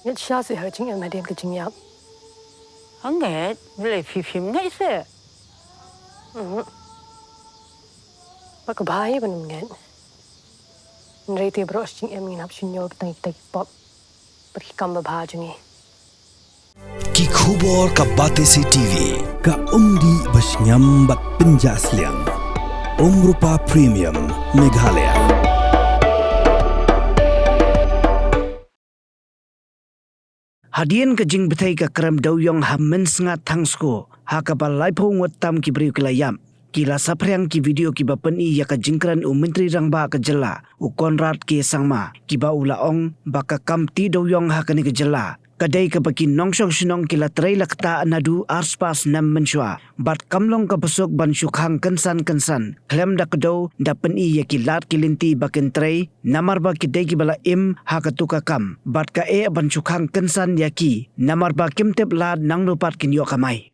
Nhất xa sẽ hơi chính em mà đem cái chính nhập. Hả nghe, lại phim ngay sẽ. Bác có bài bên em nghe. Nãy thì bro chính em nhìn hấp xin nhau cái tay pop. Bác cầm bà bà chung Ki khubor ka Batesi TV ka umdi basnyam bat penjaslian Omrupa Premium Meghalaya. Hadian ka jing betai ka kram dawyong hammen snga thangsko ha ka ba laipo ngot tam ki bri klayam kila saprang ki video ki ba pani ya ka jingkran u menteri rangba ka jela u Konrad ke sangma ki ba ulaong ba ka kamti dawyong ha ka ni ka jela kadai ka baki nongsong sinong kila trai lakta anadu arspas nam menshwa bat kamlong ka besok ban syukhang kensan klem da kedo da peni ya ki lat kilinti baken trai namar ba ki dai ki bala im ha ka tuka kam bat ka e ban syukhang kensan ya ki namar ba kim tep lad nang lupat kin yo kamai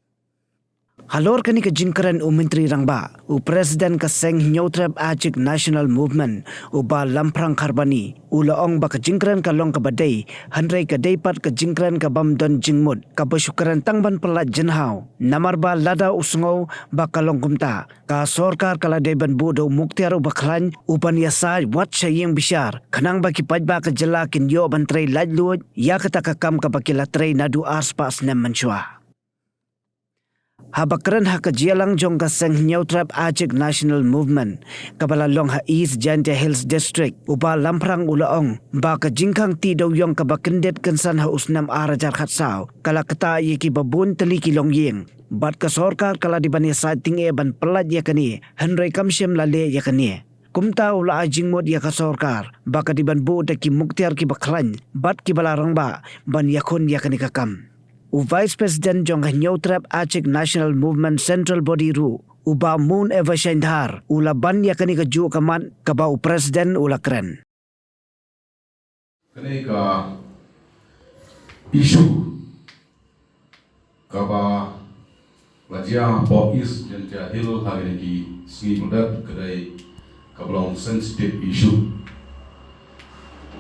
Halor kani ka jingkaran u menteri rangba u presiden ka seng nyautrap ajik national movement u ba lamprang kharbani u laong ba ka jingkaran ka long ka badai hanrei ka deipat ka jingkaran ka bamdon jingmut ka basyukaran tangban pelat jenhau namar ba lada usngau ba ka long kumta ka sorkar kala deban bodo muktiar u baklan u ban yasa wat sayeng bisyar kanang ba ki pajba ka jela kin yo bantrei lajluj ya kata ka kam ka bakilatrei nadu aspas nem mensyua Habakran ha ka jialang jong ka seng nyautrap ajik national movement kabala long ha East Jantia Hills District uba lamprang ulaong ba ka jingkang ti daw yong ka bakendet kensan ha usnam arajar khatsao kala kata yiki babun teli kilong yeng bat ka sorkar kala di bani sa ting e ban pelat yakani henry kamshem lale yakani kumta ula ajing mod ya ka sorkar ba ka di ban bu da ki muktiar ki baklan bat ki balarang ba ban yakon yakani ka kam U Vice President jong nyautrap Acik National Movement Central Body Ru uba Moon Eva Shendhar ula ban ya kani ka ju kaman ka ba u President ula kren. Kani ka issue ka ba lajia po is jenta hill hari ki sgi mudat kadai ka belong sensitive issue.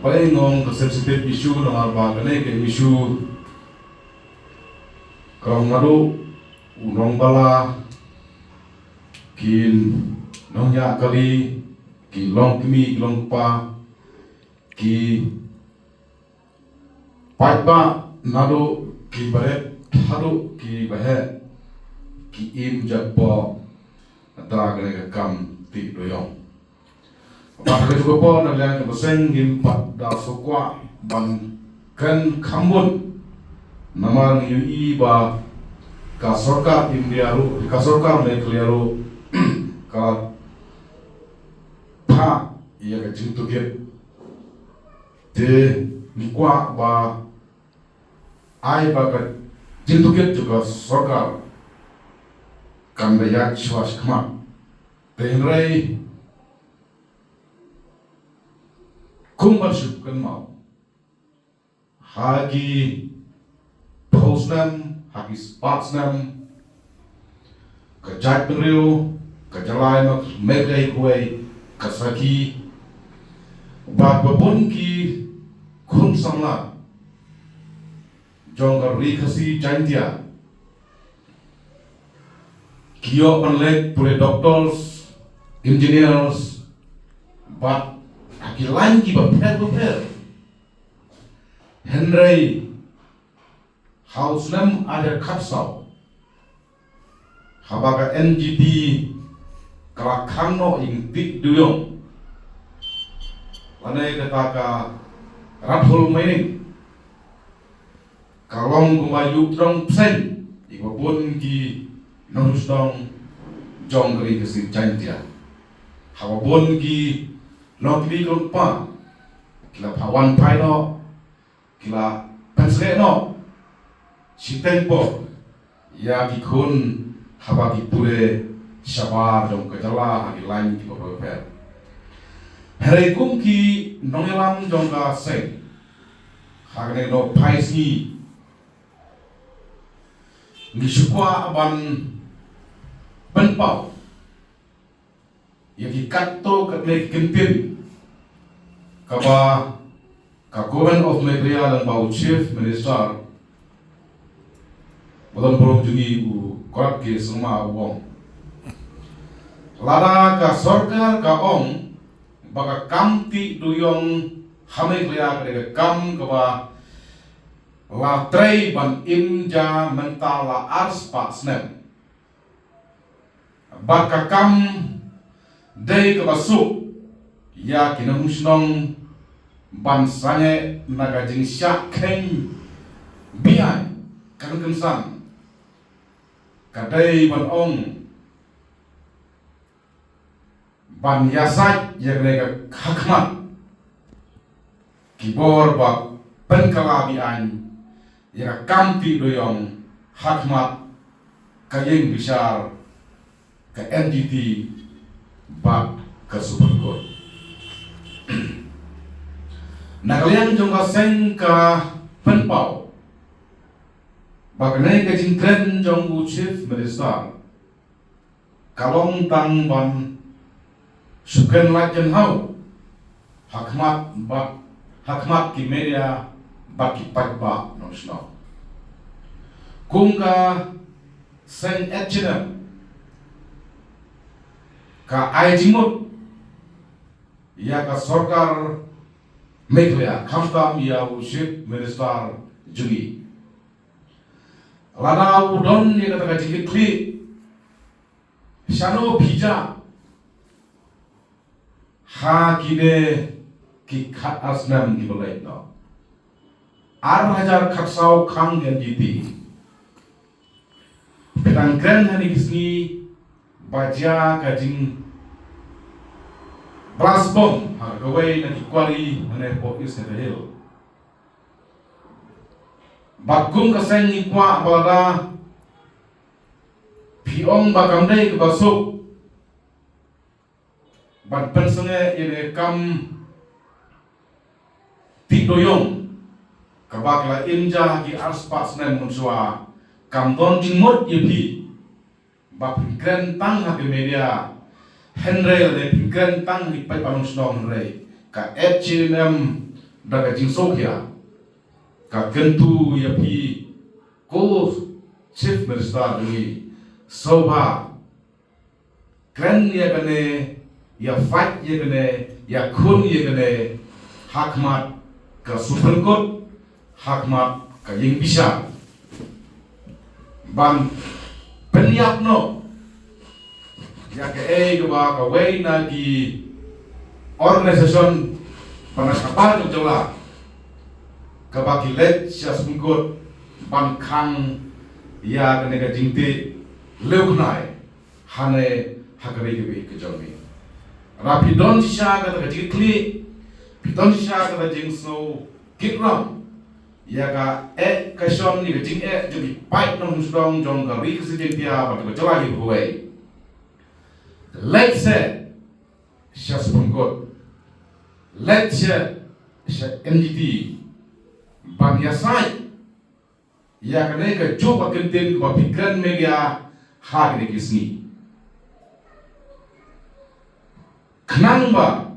Paling ngong ka sensitive issue na ba kani ka issue Kalau ngadu unong bala kin nongya kali ki long kimi long pa ki paipa nadu ki baret hadu ki bahe ki im jakpo ata kene kam ti doyong ba ka juga po na lang ka seng gim pat da sokwa ban kan khambun Namang UI ba ka sorkar India ru ka sorkar Malaysia ru ka pa ia ka jintu get te nikwa ba ai ba ka jintu get juga sorkar kan ya shwas kama te nrai kumbal shup kan mau hagi Posnam, hagis patsnam, kajat penriu, kajalai mak megai kuai, kasaki, bat babun ki kun samla, jonggar rikasi jantia, kio penlek pule doctors, engineers, bat akilan ki baper, Henry House nam ada kapsau habaga NGT kalakano ing tik duyong lanai kata ka rathul mining kalong kumayu trong psen ibapun ki nonusdong jongri kasi jantia hababun ki lokli lumpa kila pawan paino kila pensre no si tempo ya ki kun haba ki pure shabar jong kajala hagi lain ki bapa per Hari kum ki nongelam jong ka se hagne no paisi ni shukwa aban penpau ya ki katto katle kintin kaba ka Government of Meghalaya lang bau Chief Minister Badan Polong Jungi u korat ke semua uang lada ka sorkar ka ong baka kamti duyong Meghalaya ke kam ka la trei ban imja mental la ars pa snem baka kam dei ka basu ya kinamusnong bansanya naga jing syak keng biai kan kensan kadai ban ong ban yasai yang nega hakmat kibor bak penkala biai yang kamti doyong hakmat kayeng besar ke NGT bak ke Supreme Court Nakalian jongka seng ka penpau Bakanai ka jingkren jongku Chief Minister Kalong tang ban Suken lajen hau Hakmat ki media Baki patba nonsno Kung ka seng etchinem Ka aijimut Ya ka sorkar Meghalaya kamtam ya Chief Minister Jungi lada udon ni kata kaji kli shano pija ha kide ki khat asnam ki bolai no 8,000 khatsau khang gen jiti petang kren hani kisni baja kajing blast bomb ha gawai na kwari mane po is the hill bagum kaseng ni kwa balada piong bagam dei ke basuk ban pensenge ine kam tidoyong kabakla inja ki arspas nem munsua kam don jingmot yepi bap kren tang ha media Henry le pingkan tang ni pai palong snong Henry ka HM daga jingsokya ka kentu ya pi ko Chief Minister ni soba kren ya kane ya fight ya kane ya kun ya kane hakmat ka Supreme Court hakmat ka ying bisa ban penyak no ya ke ba ka wei na ki organisation panas kapal tu jela ka ba ki let sia sungkut ban khang ya ke nega jingti leuknai hane hakari ke be ke jomi rapidon sia ka ta jikli pidon sia ka ta jingso kitram ya ka ka shom ni ke jing ju ki pai nong stong jong ka ri ke dia ba ke jela hi huai let's say Supreme Court let's say NGT ban yasai ya kene ke coba kenten ko pikran media hak ne kisni khnang ba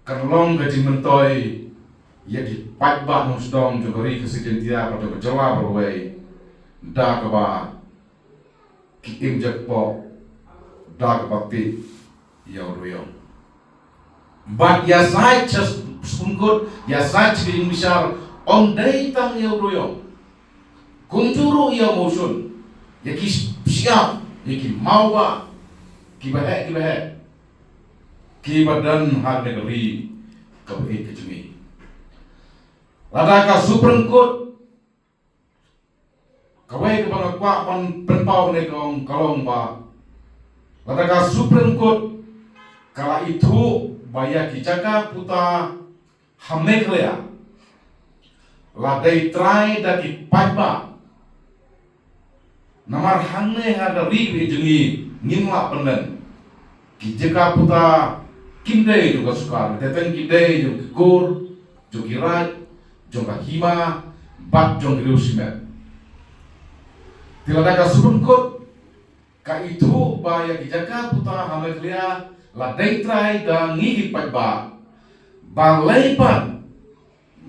karlong ke jimentoi ya di pat ba no stong jogori kesiden dia pada jawab berwei da ka ba ki imjak po dag bakti yauruyong but ya sai just sungkut ya sai chiri misal on day tang yauruyong kunjuru ya motion ya ki siap ya ki mau ba ki bahe ki badan har negeri kabe kejumi lada ka Supreme Court kawai ke bang kwa pan penpau ne kong kalong ba lada ka Supreme Court kala itu baya kijaka puta Meghalaya ladai try daki paiba namar hangne hada ri jungi ngimla penen kijaka puta kimdei juga sukar teten kimdei juga kur jogirat jongka hima bat jong riusimet tilada ka Supreme Court ka itu baya kijaka puta Meghalaya ladai try da ngigi paiba Balaipan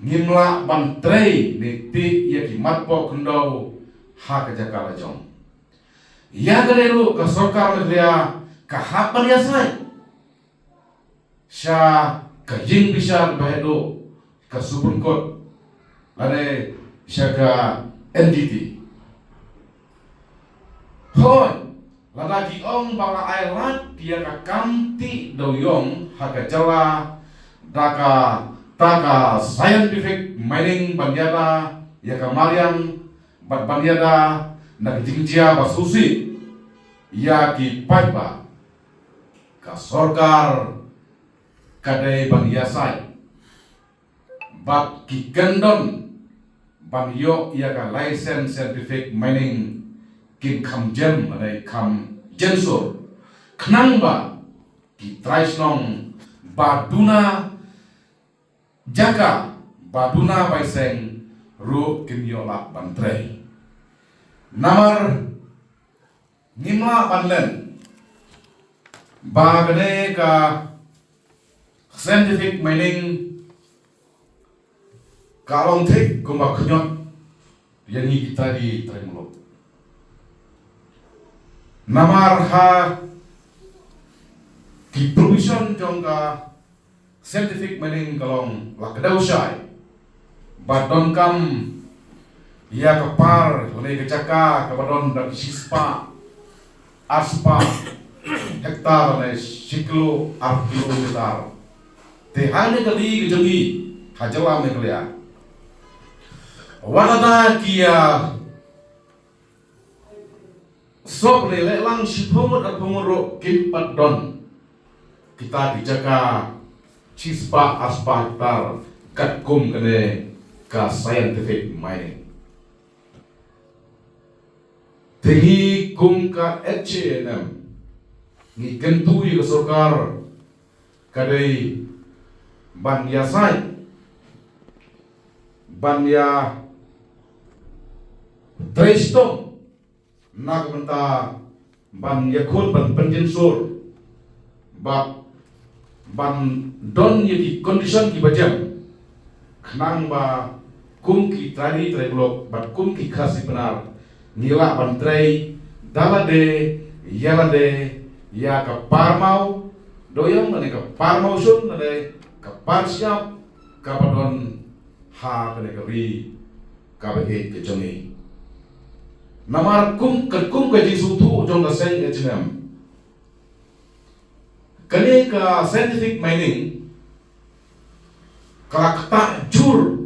ngimla bantrei niti ya ki matpo kundau ha ka jakala jong. Ya galeru ka sorkar negria ka hapan ya sai. Sya ka jing bisa bahedo ka subun kot lane sya ka NDT. Hoi lalaki ong bala ailat dia ka kamti doyong ha ka jala daka taka scientific mining banyada ya kamarian bat banyada nak jingjia basusi ya ki paiba ka sorkar kadai banyasai bat ki kendon banyo ya ka license scientific mining kin kam jem adai kam jensur knangba ki traisnong baduna Jaka baduna baiseng ru kinyola bantrei. Namar ngima banlen bagane ka scientific mining kalong thik kumba khnyot yani kita di tremulok. Namar ha ki provision jongka scientific mining kalong lakadau syai badon kam ia kepar oleh kecaka kabadon dan sispa aspa hektar oleh siklo kilometer tehane kali kejengi hajala meklia wadada kia sok lele lang sipomot at pumuro kimpat don kita dijaka Cispa aspa hektar kat kum kene ka scientific mining. Tengi kum ka HNM ni kentui ka sorkar kadai ban yasai ban ya trestom nak menta ban yakut ban penjensur ban don yaki condition ki bajam khnang ba kum ki tari blok bat kum ki khasi benar nila ban trai dalade yalade ya ka parmau doyong ne ka parmau sun ne ka parsiap ka badon ha ne ka ri ka ba ke jongi namar kum ka jisutu jong ka sen hnm kali ka scientific mining kalakta jur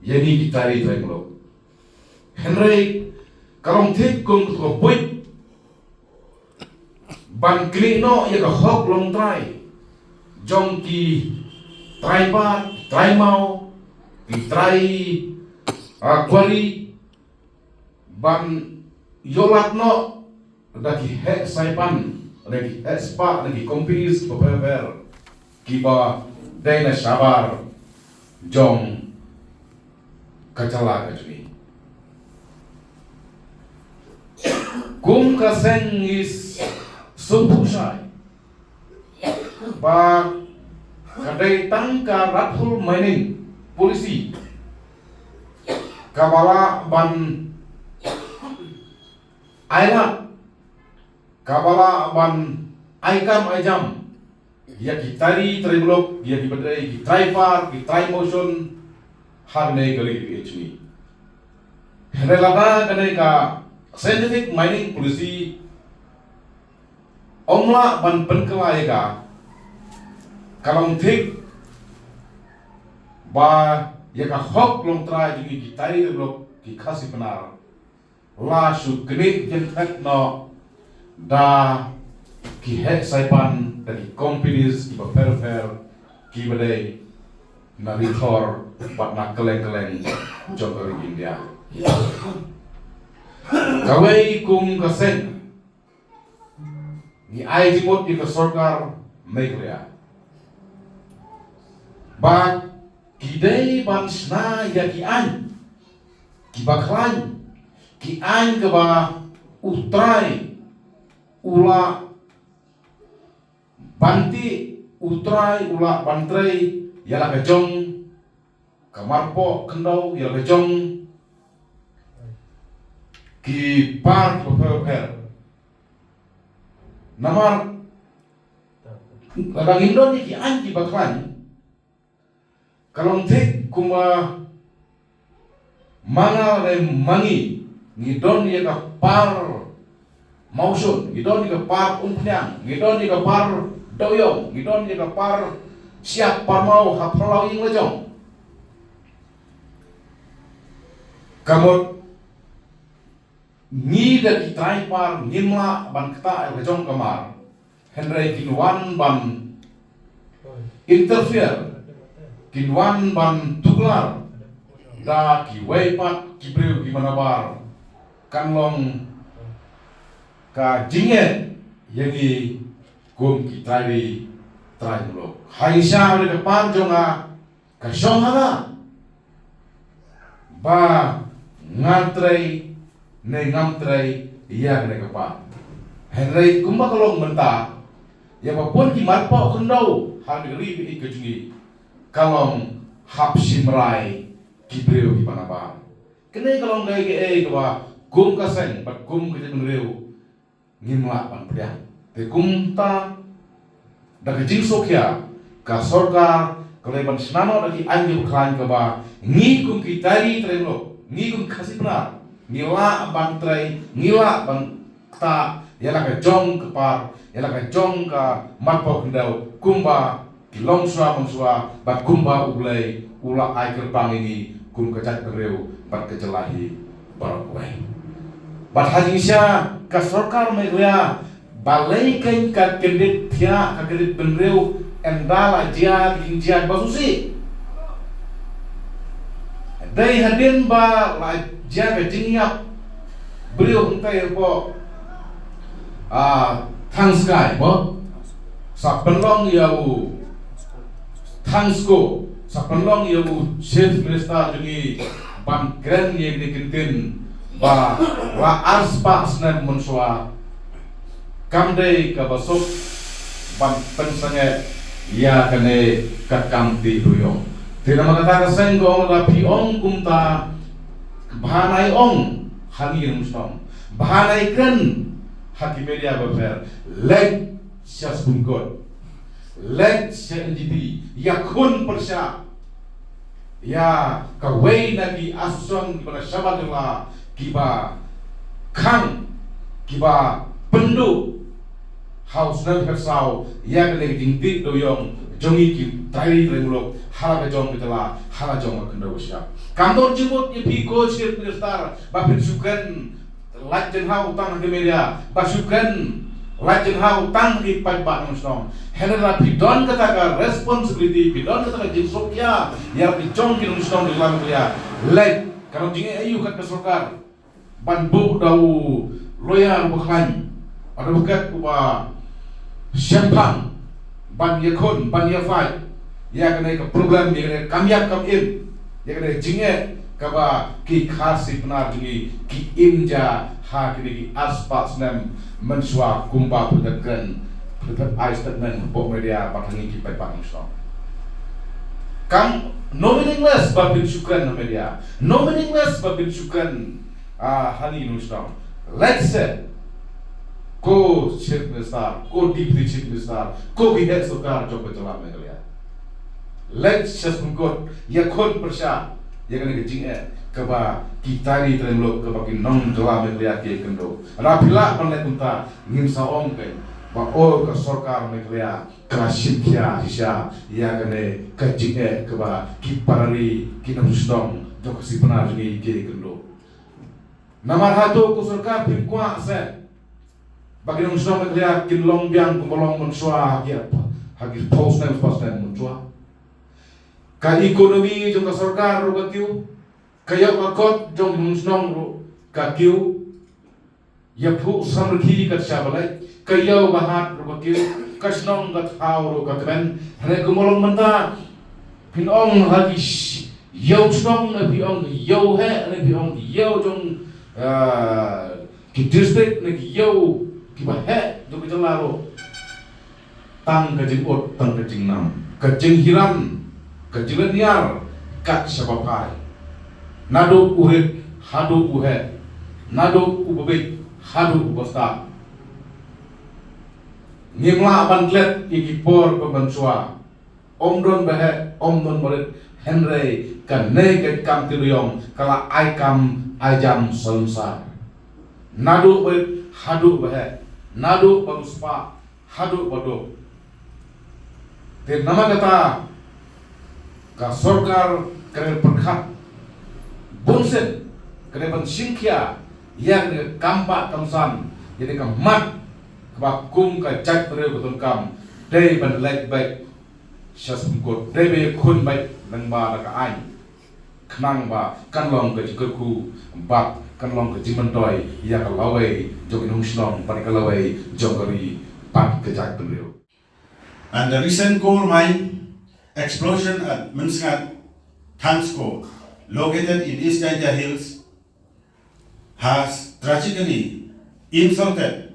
yani kitari tremulok Henry kalong thik kum ko buit ban klino ya ka hok long trai jong ki trai pa trai mau ki trai kwali ban yolat no daki he saipan lagi espa lagi companies beberapa kiba dana sabar jong kacala kajuni kum kaseng is sumpusai ba kadai tangka rathul mining polisi kabala ban ailat kabala ban aikam ajam ya kitari tremulok ya kibadai ki tripar ki tri motion harne gari hni helada kane ka scientific mining policy omla ban penkelai ka kalong thik ba ya ka hok long tra ji kitari tremulok ki khasi benar la su kene jen no da ki het saipan dari companies ki perfer ki badai na rithor bat na keleng jogori India kawai kum kaseng ni ai timot di sorkar meglia ba kidai ban sna ya ki an ki baklan ki an ke ba utrai ula banti utrai ula bantrai ialah kejong kamarpo kendau ialah kejong ki par per namar ladang Indon ni ki anji baklan kalau tik kuma mangal re mangi ngidon ni ka par mausun ngidon ni ka par umpnyang ngidon ni ka par doyong ngidon ni ka par siap parmau hapalau ing lejong kamot ni da ki trai par ngimla ban kta lejong kamar Henry kinwan ban interfere kinwan ban tuklar da ki weipat ki breu ki manabar kanlong ka jinge yangi kum ki trai mulo haisha le pan jonga ka shonga ba ngantrei ne ngamtrei iya ne ka pa Henry kumba kalong menta ya pun ki marpo kendau hal negeri bi ke jungi kalong hap simrai ki breu ki panaba kene kalong gai ke ba gum ka sen bat gum ke reu ngimla pan priang te gum ta da ke jing sokya ka sorga kaleban snano da ki anju klan ka ba ngi gum ki tari tremlo ngi gum khasipna ngila ban trai ngila ban ta ialah ka jong ke par ialah ka jong ka marpo kendau kumba kilong sua mangsua bat kumba ulai ula ai gerbang ini kum kecat bereu bat kejelahi barokwai bat hadisya ka sorkar meglia balai kain ka kedit thia ka kedit benreu endala jia ginjia basusi dai hadin ba la jia ka jingyap bereu untai po Thangskai bo sapenlong yau Thangsko sapenlong yau chief minister jungi ban grand ye ni kintin ba la arspa snan monswa kamdei ka basuk ban pensange ya kane kakam ti ruyong tidak mengatakan senggong la piong kumta bahanai ong hangi mustom bahanai kan haki media berfer leg syas bungkot leg syas NGT ya kun persya ya kawai nagi asusan kepada syabadullah kiba kang kiba pendu haus nan persau ya kene jingti doyong jongi ki tari remulok hala jong betala hala jong kendo sya kantor jibut ipi ko chief minister bapin sukan lajen hau tang ke media basukan lajen hau tang ki pagba nong henera pidon kata responsibility pidon kata jinsokya ya pijong ki nong di lam dia leg kalau jinge ayu kat kesorkar ban bu dau loyal bukan ada bukat kuba syempang ban yakun ban yafai ya kena ke program ya kena kamyak kamin ya kena jinge kaba ki khasi benar jingi ki imja ha kini ki aspas nem mensua kumpa pudakran pudak ai statement bo media patangi ki pai pang so kam no meaningless babin syukran media no meaningless babin syukran hani nustam let's say ko chief minister ko deputy chief minister ko ki head sokar jog berjalan media let's just mengkot yakon persya ya kena kecing keba kita ni terlalu keba kinong dalam media ke kendo rapila panai punta ngim saong ke ba o ke sorkar media klasik ya sisa ya kena kecing keba kiparari kinong stong jok si benar ni ke kendo nomor satu ku sorkar pingkwa se bagi nong stong media kinlong biang kumolong mensua hagi post nem mensua ka ekonomi jong ka sorkar ro katiu kaya makot jong musnong ro katiu ya phu samrthi ka chabalai kaya bahat ro katiu kasnong ka thau ro ka kben hane kumolong menta pinong hagi yau snong na piong yau he na piong yau jong ki district na yau ki ba he do ka laro tang kajing ot tang kajing nam kajing hiram kajing niar kat sabapai nado uhit hadu uhet nado ubabik hadu ubasta ngimla bandlet ikipor pemensua omdon behe omdon berit henry kanai ket kam tiriong kala ai kam ajam salmsar nado berit hadu behe nado baguspa hadu bado te nama kata ka sorkar kare perkhat bunsen kare ban singkya yang de kampa kamsan jadi ka mat ka kum ka chat pre ko kam dei ban lek baik syasum ko dei be khun baik nang ba ka ai knang ba kan long ka jiku ba kan long ka jimantoi ya ka lawai jogin hungslong pan ka lawai jogari pat ka chat pre. And the recent coal mine explosion at Minsngat Thangsco, located in East India Hills, has tragically resulted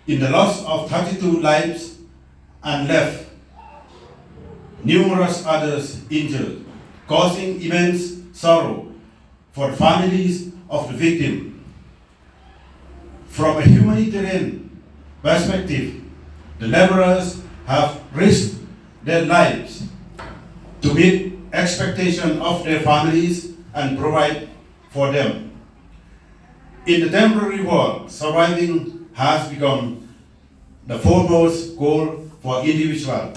in the loss of 32 lives and left numerous others injured, causing immense sorrow for families of the victim. From a humanitarian perspective, the laborers have risked their lives to meet expectation of their families and provide for them. In the temporary world, surviving has become the foremost goal for individuals.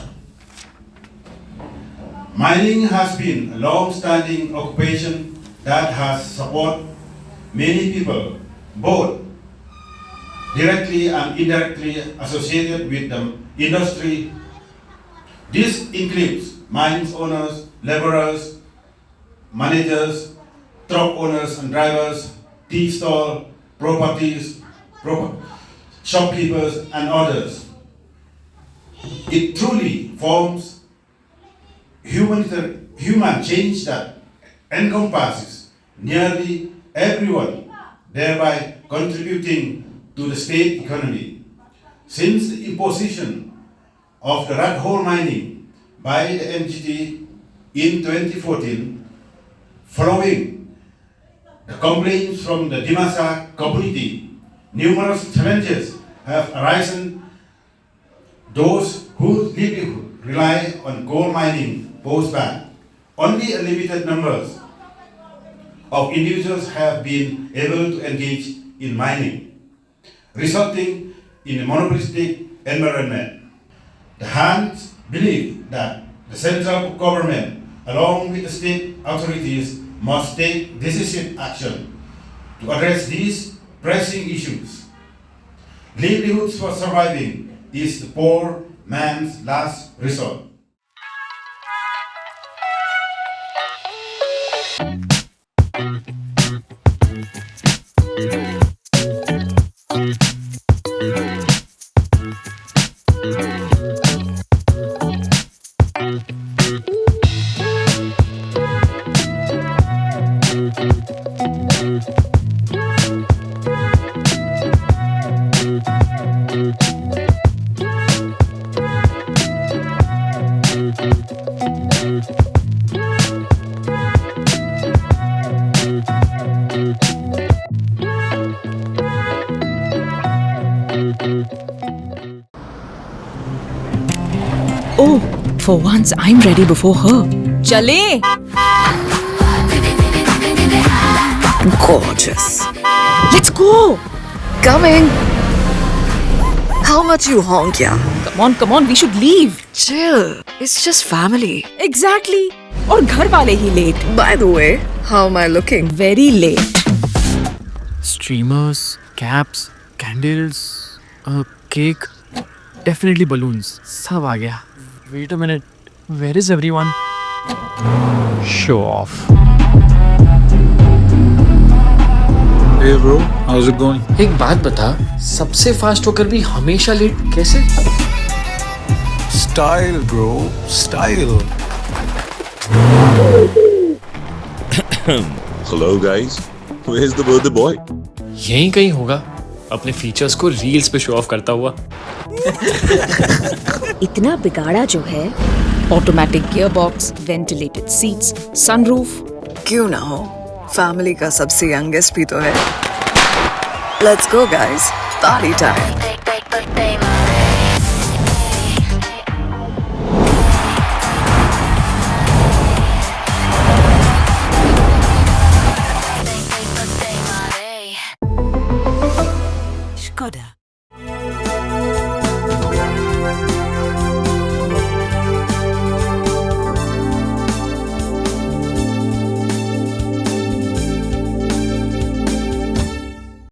Mining has been a long-standing occupation that has supported many people, both directly and indirectly associated with the industry. This includes mines owners, laborers, managers, truck owners and drivers, tea stall, shopkeepers and others. It truly forms human change that encompasses nearly everyone, thereby contributing to the state economy. Since the imposition of the rat hole mining by the MGT in 2014, following the complaints from the Dimasa community, numerous challenges have arisen. Those whose livelihood rely on coal mining post ban. Only a limited numbers of individuals have been able to engage in mining, resulting in a monopolistic environment. The Hans believe that the central government, along with the state authorities, must take decisive action to address these pressing issues. Livelihoods for surviving is the poor man's last resort. Oh, for once I'm ready before her. Chale! Gorgeous. Let's go! Coming. How much you honk, yeah? Come on, we should leave. Chill. It's just family. Exactly. और घर वाले ही late. By the way, how am I looking? Very late. Streamers, caps, candles, cake, definitely balloons. सब आ गया. Wait a minute. Where is everyone? Show off. Hey bro, how's it going? एक बात बता, सबसे फास्ट होकर भी हमेशा लेट कैसे? Style bro, style. Hello guys, where's the birthday boy? यहीं कहीं होगा. अपने फीचर्स को रील्स पे शो ऑफ करता हुआ। इतना बिगाड़ा जो है, automatic gear box, ventilated seats, sunroof. क्यों ना हो, फैमिली का सबसे यंगेस्ट भी तो है। Let's go guys, party time.